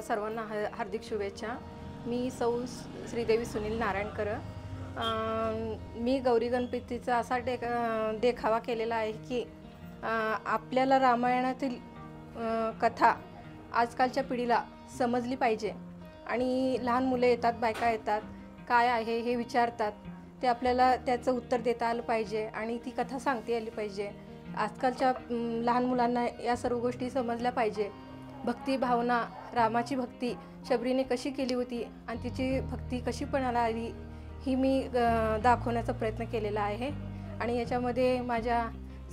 सर्वांना हार्दिक शुभेच्छा। मी सौ श्रीदेवी सुनील नारायणकर। मी गौरी गणपतीचा असा देखावा केलेला आहे की आपल्याला रामायणातील कथा आजकालच्या पिढीला समजली पाहिजे आणि लहान मुले येतात, बायका येतात, काय आहे हे विचारतात, ते आपल्याला त्याचं उत्तर देता आलं पाहिजे आणि ती कथा सांगता आली पाहिजे। आजकालच्या लहान मुलांना या सर्व गोष्टी समजल्या पाहिजे। भक्ती भावना, रामाची भक्ती शबरीने कशी केली होती आणि तिची भक्ती कशी पणाला आली ही मी दाखवण्याचा प्रयत्न केलेला आहे आणि याच्यामध्ये माझ्या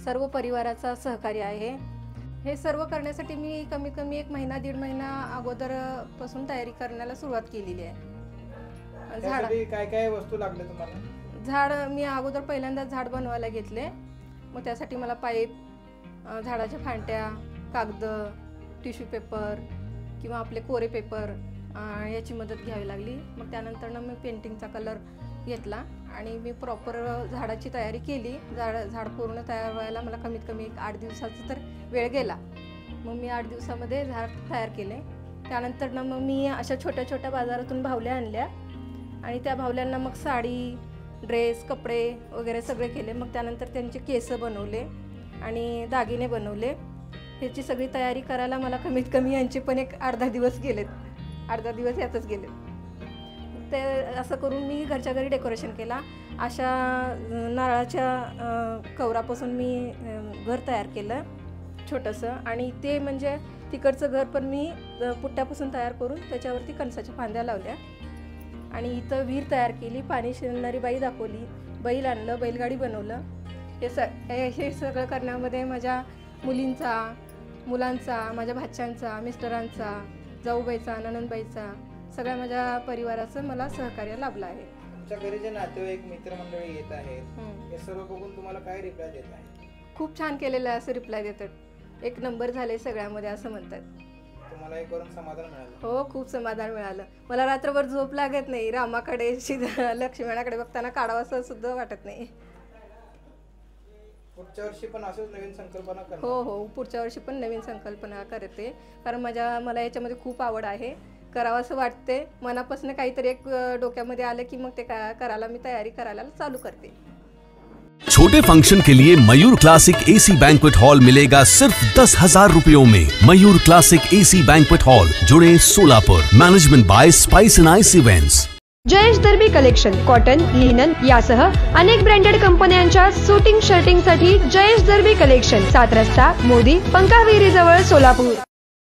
सर्व परिवाराचा सहकार्य आहे। हे सर्व करण्यासाठी मी कमीत कमी 1 महिना 1.5 महिना अगोदरपासून तयारी करण्याला सुरुवात केलेली आहे। झाडासाठी काय काय वस्तू लागले तुम्हाला? झाड मी अगोदर पहिल्यांदा झाड बनवायला घेतले। मग त्यासाठी मला पाईप, झाडाच्या फांट्या, कागद, टिश्यू पेपर किंवा आपले कोरे पेपर याची मदत घ्यावी लागली। मग त्यानंतर मी पेंटिंगचा कलर घेतला आणि मी प्रॉपर झाडाची तयारी केली। झाड पूर्ण तयार व्हायला मला कमीत कमी 8 दिवसाचा तर वेळ गेला। मग मी 8 दिवसामध्ये झाड तयार केले। त्यानंतर मग मी अशा छोट्या छोट्या बाजारातून भावल्या आणल्या आणि त्या भावल्यांना मग साडी, ड्रेस, कपडे वगैरे सगळे केले। मग त्यानंतर त्यांचे केस बनवले आणि दागिने बनवले। ह्याची सगळी तयारी करायला मला कमीत कमी यांचे पण एक अर्धा दिवस गेलेत, अर्धा दिवस यातच गेले। ते असं करून मी घरच्या घरी डेकोरेशन केला। अशा नारळाच्या कवरापासून मी घर तयार केलं छोटंसं आणि ते म्हणजे तिकडचं घर पण मी पुट्ट्यापासून तयार करून त्याच्यावरती कणसाच्या फांद्या लावल्या आणि इथं विहीर तयार केली, पाणी शिरणारी बाई दाखवली, बैल आणलं, बैलगाडी बनवलं। हे सगळं करण्यामध्ये माझ्या मुलींचा, मुलांचा, माझ्या भाच्यांचा, मिस्टरांचा, जाऊबाईचा, ननंदबाईचा, सगळ्या माझ्या परिवाराचं मला सहकार्य लाभलं आहे। तुमच्या घरी जे नातेवाईक मित्रमंडळी येत आहेत हे सर्व बघून तुम्हाला काय रिप्लाय देत आहे? खूप छान केलेलं आहे असं रिप्लाय देतात, 1 नंबर झाले सगळ्यामध्ये असं म्हणतात। तुम्हाला हे करून समाधान मिळालं? हो, खूप समाधान मिळालं। मला रात्रभर झोप लागत नाही, रामाकडे लक्ष्मणाकडे बघताना काढावंसं सुद्धा वाटत नाही। पुढच्या वर्षी पण असंच नवीन संकल्पना करणार? हो, पुढच्या वर्षी पण नवीन संकल्पना करते, कारण मला याच्यामध्ये खूप आवड आहे, करावंसं वाटते। मनापासून काहीतरी एक डोक्यामध्ये आलं की मग ते करायला मी तयारी करायला चालू करते। छोटे फंक्शन के लिए Mayur classic AC banquet hall मिलेगा सिर्फ 10,000 रुपयों में। Mayur classic AC banquet hall, जुड़े, Solapur. Management by spice and ice events. Jayesh दर्बी कलेक्शन कॉटन, लिनन यासह अनेक ब्रँडेड कंपन्यांच्या सुटिंग शर्टिंग साठी जयेश दर्बी कलेक्शन, 7 रस्ता मोदी, पंकाविहिरी जवळ, सोलापूर।